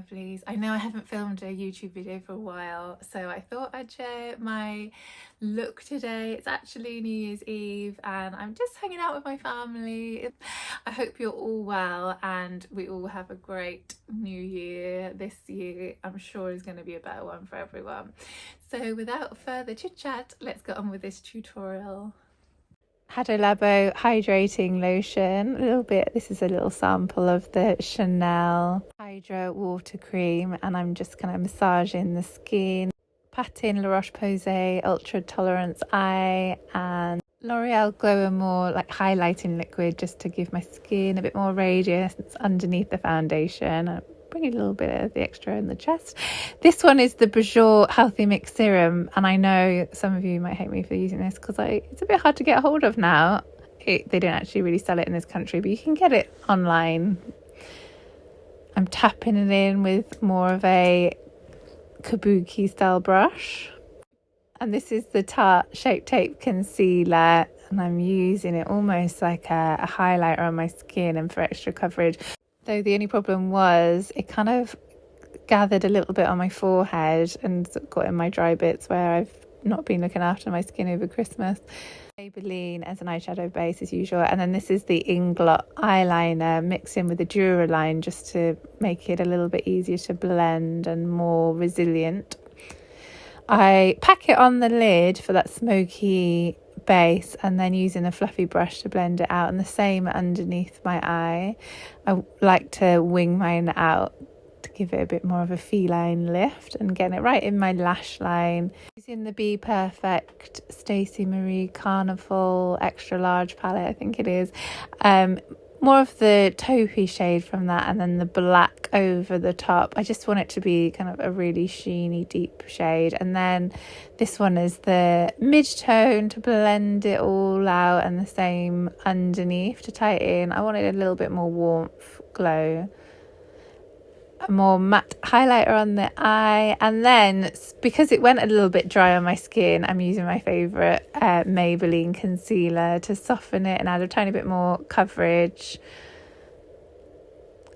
lovelies. I know I haven't filmed a YouTube video for a while, so I thought I'd share my look today. It's actually New Year's Eve and I'm just hanging out with my family. I hope you're all well and we all have a great new year. This year I'm sure is going to be a better one for everyone. So without further chit chat, let's get on with this tutorial. Labo Hydrating Lotion, this is a little sample of the Chanel Hydra Water Cream, and I'm just kind of massaging the skin. Patting La Roche-Posay Ultra Tolerance Eye and L'Oreal Glow and More like highlighting liquid, just to give my skin a bit more radiance underneath the foundation. I'm bringing a little bit of the extra in the chest. This one is the Bonjour Healthy Mix Serum, and I know some of you might hate me for using this because it's a bit hard to get hold of now. They don't actually really sell it in this country, but you can get it online. I'm tapping it in with more of a kabuki style brush, and this is the Tarte Shape Tape Concealer, and I'm using it almost like a highlighter on my skin and for extra coverage. Though the only problem was it kind of gathered a little bit on my forehead and got in my dry bits where I've not been looking after my skin over Christmas. Maybelline as an eyeshadow base as usual, and then this is the inglot eyeliner mixed in with the duraline just to make it a little bit easier to blend and more resilient. I pack it on the lid for that smoky base and then using a fluffy brush to blend it out, and the same underneath my eye. I like to wing mine out to give it a bit more of a feline lift and getting it right in my lash line. Using the Be Perfect Stacey Marie Carnival extra large palette, I think it is. More of the taupey shade from that, and then the black over the top. I just want it to be kind of a really sheeny deep shade, and then this one is the mid-tone to blend it all out, and the same underneath to tighten. I wanted a little bit more warmth, glow. A more matte highlighter on the eye, and then because it went a little bit dry on my skin, I'm using my favourite Maybelline concealer to soften it and add a tiny bit more coverage.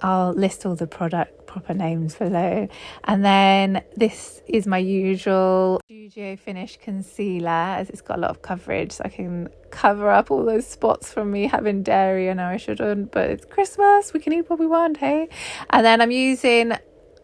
I'll list all the product proper names below. And then this is my usual Studio Finish concealer, as it's got a lot of coverage, so I can cover up all those spots from me having dairy. I know I shouldn't, but it's Christmas, we can eat what we want, hey? And then I'm using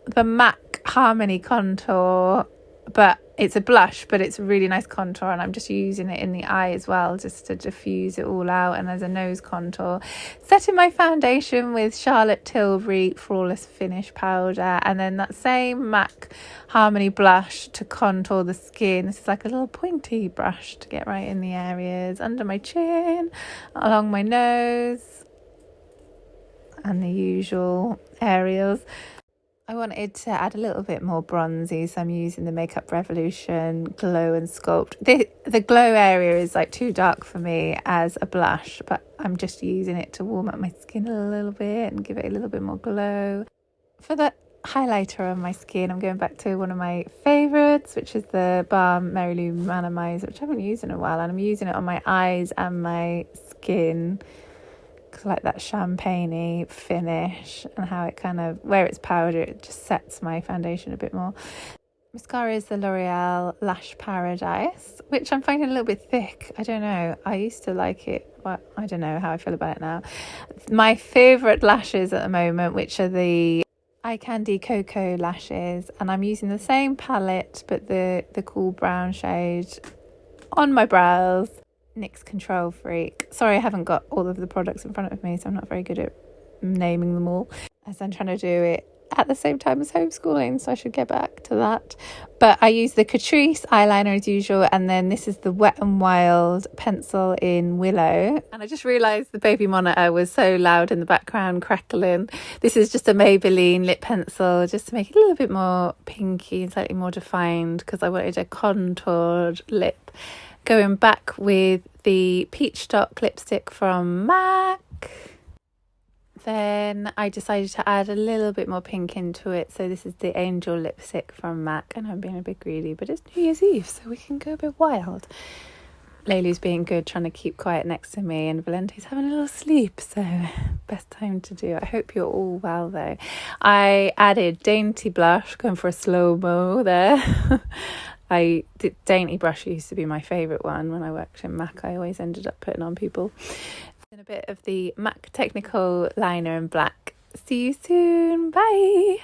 the MAC Harmony contour, but it's a blush, but it's a really nice contour, and I'm just using it in the eye as well just to diffuse it all out, and as a nose contour. Setting my foundation with Charlotte Tilbury Flawless Finish powder, and then that same MAC Harmony blush to contour the skin. This is like a little pointy brush to get right in the areas under my chin, along my nose, and the usual areas. I wanted to add a little bit more bronzy, so I'm using the Makeup Revolution Glow and Sculpt. The glow area is like too dark for me as a blush, but I'm just using it to warm up my skin a little bit and give it a little bit more glow. For the highlighter on my skin, I'm going back to one of my favourites, which is the Balm Mary Lou Manizer, which I haven't used in a while, and I'm using it on my eyes and my skin. Like that champagne-y finish, and how it kind of, where it's powder, it just sets my foundation a bit more. Mascara is the L'Oreal Lash Paradise, which I'm finding a little bit thick. I don't know, I used to like it, but I don't know how I feel about it now. My favourite lashes at the moment, which are the Eye Candy COCO lashes, and I'm using the same palette but the cool brown shade on my brows. NYX Control Freak. Sorry, I haven't got all of the products in front of me, so I'm not very good at naming them all, as I'm trying to do it at the same time as homeschooling, so I should get back to that. But I use the Catrice eyeliner as usual, and then this is the Wet n Wild pencil in Willow. And I just realised the baby monitor was so loud in the background, crackling. This is just a Maybelline lip pencil, just to make it a little bit more pinky and slightly more defined, because I wanted a contoured lip. Going back with the Peachstock lipstick from MAC. Then I decided to add a little bit more pink into it. So this is the Angel lipstick from MAC. And I'm being a bit greedy, but it's New Year's Eve, so we can go a bit wild. Leilu's being good, trying to keep quiet next to me, and Valente's having a little sleep, so best time to do it. I hope you're all well though. I added Dainty blush, going for a slow-mo there. Dainty brush used to be my favourite one when I worked in MAC. I always ended up putting on people. And a bit of the MAC Technical liner in black. See you soon. Bye.